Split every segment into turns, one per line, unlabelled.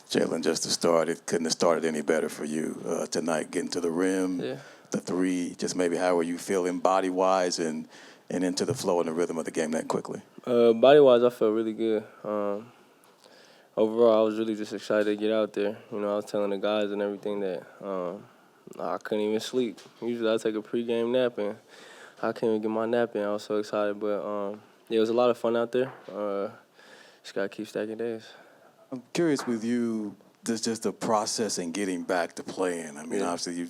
Jalen, just to start, it couldn't have started any better for you tonight. Getting to the rim,
Yeah.
the three, just maybe how are you feeling body-wise and into the flow and the rhythm of the game that quickly?
Body-wise, I felt really good. Overall, I was really just excited to get out there. You know, I was telling the guys and everything that I couldn't even sleep. Usually I take a pregame nap, and I couldn't even get my nap in. I was so excited. But, yeah, it was a lot of fun out there. Just got to keep stacking days.
I'm curious with you, just the process in getting back to playing. I mean, obviously you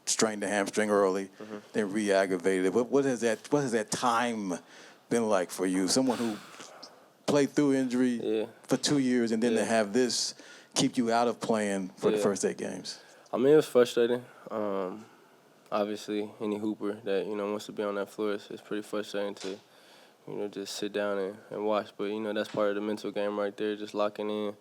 strained the hamstring early, then re-aggravated it. What has that time been like for you? Someone who played through injury for 2 years and then to have this keep you out of playing for the first 8 games.
I mean, it was frustrating. Obviously, any hooper that, wants to be on that floor, it's pretty frustrating to, just sit down and watch. But, that's part of the mental game right there, just locking in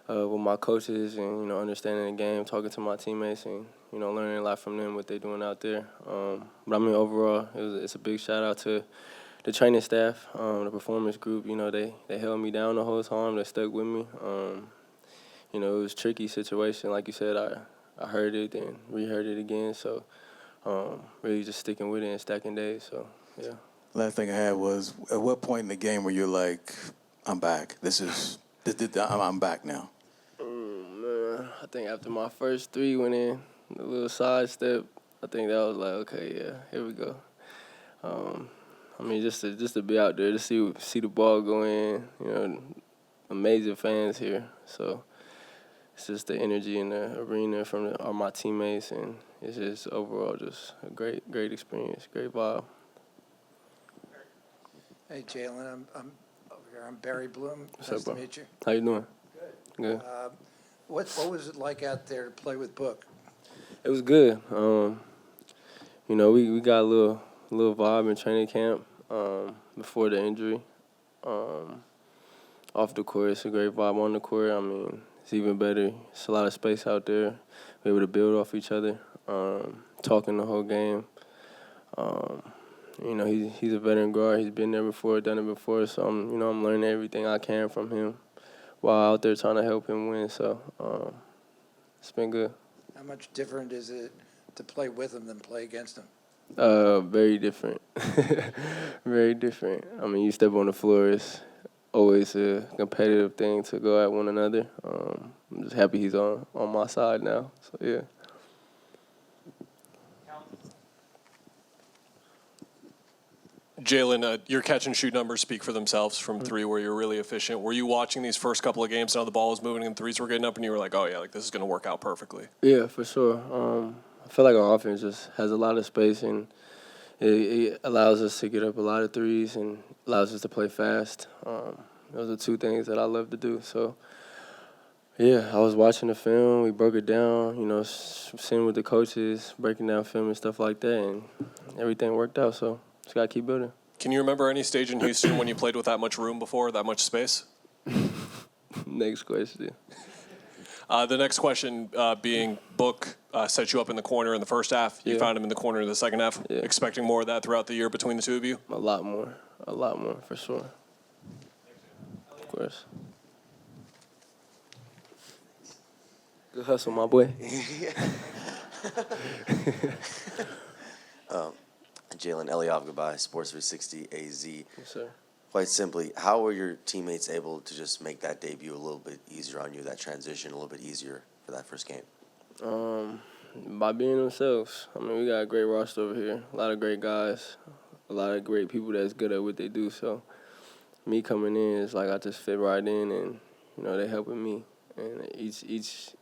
with my coaches and, understanding the game, talking to my teammates and, learning a lot from them, what they're doing out there. But, I mean, overall, it's a big shout-out to the training staff, the performance group. They held me down the whole time. They stuck with me. It was a tricky situation. Like you said, I heard it and reheard it again. So, really just sticking with it and stacking days. So, yeah.
Last thing I had was, at what point in the game were you like, I'm back? I'm back now.
Man, I think after my first 3 went in, the little side step, I think that was like, okay, yeah, here we go. I mean, just to be out there to see the ball go in, amazing fans here. So it's just the energy in the arena from all my teammates, and it's just overall just a great experience, great vibe.
Hey, Jalen, I'm over here. I'm Barry Bloom.
What's
Nice
up, bro?
to meet you.
How you doing?
Good.
Good.
What was it like out there to play with Book?
It was good. We got a little vibe in training camp before the injury. Off the court, it's a great vibe. On the court, I mean, it's even better. It's a lot of space out there. We're able to build off each other, talking the whole game. He's a veteran guard. He's been there before, done it before. So I'm learning everything I can from him while out there trying to help him win. So it's been good.
How much different is it to play with him than play against him?
Very different. Very different. I mean, you step on the floor, it's always a competitive thing to go at one another. I'm just happy he's on my side now. So, yeah.
Jalen, your catch and shoot numbers speak for themselves from 3 where you're really efficient. Were you watching these first couple of games, how the ball was moving and threes were getting up, and you were like, oh, yeah, like this is going to work out perfectly?
Yeah, for sure. I feel like our offense just has a lot of space, and it allows us to get up a lot of threes and allows us to play fast. Those are 2 things that I love to do. So, yeah, I was watching the film. We broke it down, sitting with the coaches, breaking down film and stuff like that, and everything worked out. So just got to keep building.
Can you remember any stage in Houston when you played with that much room before, that much space?
Next question.
The next question being Book set you up in the corner in the first half. You found him in the corner in the second half.
Yeah.
Expecting more of that throughout the year between the 2 of you?
A lot more, for sure. Of course. Good hustle, my boy.
Jalen, Eliav, goodbye, Sports 360 AZ.
Yes, sir.
Quite simply, how were your teammates able to just make that debut a little bit easier on you, that transition a little bit easier for that first game?
By being themselves. I mean, we got a great roster over here, a lot of great guys, a lot of great people that's good at what they do. So me coming in is like I just fit right in, and they helping me. And each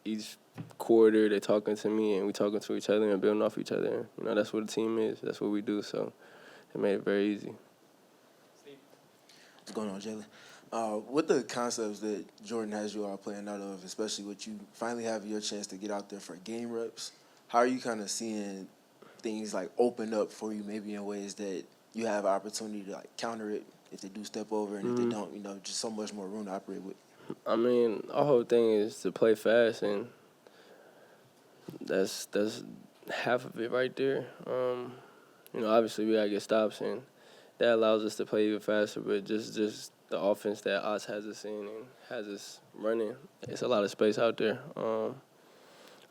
quarter they talking to me, and we talking to each other and building off each other. That's what the team is. That's what we do. So it made it very easy.
What's going on, Jalen? With the concepts that Jordan has you all playing out of, especially with you finally having your chance to get out there for game reps, how are you kind of seeing things like open up for you, maybe in ways that you have opportunity to like counter it if they do step over, and if they don't, just so much more room to operate with?
I mean, our whole thing is to play fast, and that's half of it right there. Obviously we gotta get stops, and that allows us to play even faster. But just the offense that Oz has us in and has us running, it's a lot of space out there. I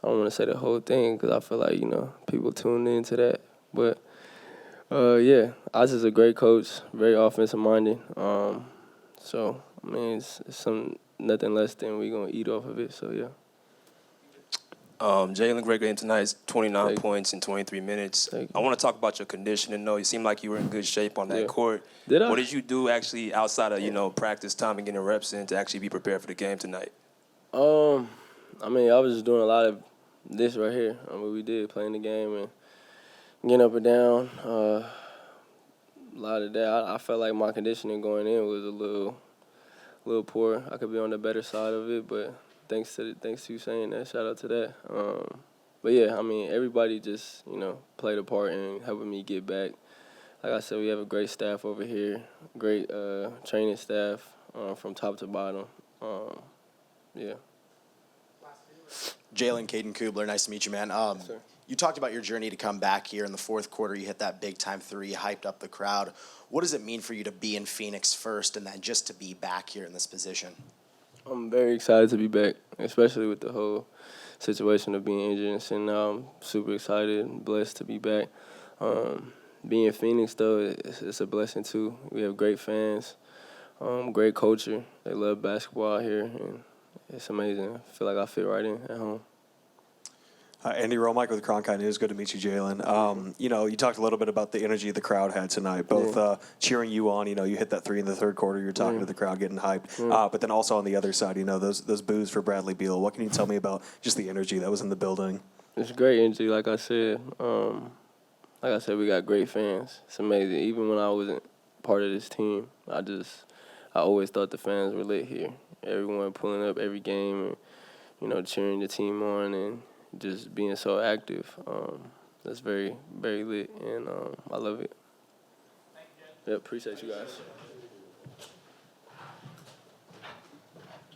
don't want to say the whole thing because I feel like, people tune into that. But, yeah, Oz is a great coach, very offensive-minded. So, I mean, it's nothing less than we going to eat off of it. So, yeah.
Jalen, great game tonight. 29
Thank you.
points in 23 minutes.
Thank you.
I want to talk about your conditioning, though. You seem like you were in good shape on that
Yeah.
court.
Did I?
What did you do actually outside of, practice time and getting reps in to actually be prepared for the game tonight?
I mean, I was just doing a lot of this right here. We did, playing the game and getting up and down. A lot of that. I felt like my conditioning going in was a little poor. I could be on the better side of it, but thanks to you saying that, shout out to that. But yeah, I mean, everybody just played a part in helping me get back. Like I said, we have a great staff over here, great training staff from top to bottom. Yeah.
Jalen, Caden Kubler, nice to meet you, man.
Sir.
You talked about your journey to come back here in the fourth quarter. You hit that big-time three, hyped up the crowd. What does it mean for you to be in Phoenix first and then just to be back here in this position?
I'm very excited to be back, especially with the whole situation of being injured. And now I'm super excited and blessed to be back. Being in Phoenix, though, it's a blessing, too. We have great fans, great culture. They love basketball out here, and it's amazing. I feel like I fit right in at home.
Andy Romick with Cronkite News. Good to meet you, Jalen. You talked a little bit about the energy the crowd had tonight, both cheering you on. You hit that three in the third quarter. You're talking to the crowd, getting hyped. But then also on the other side, those boos for Bradley Beal. What can you tell me about just the energy that was in the building?
It's great energy, like I said. We got great fans. It's amazing. Even when I wasn't part of this team, I always thought the fans were lit here. Everyone pulling up every game and, cheering the team on and just being so active. That's very, very lit, and I love it. Yep, appreciate you guys.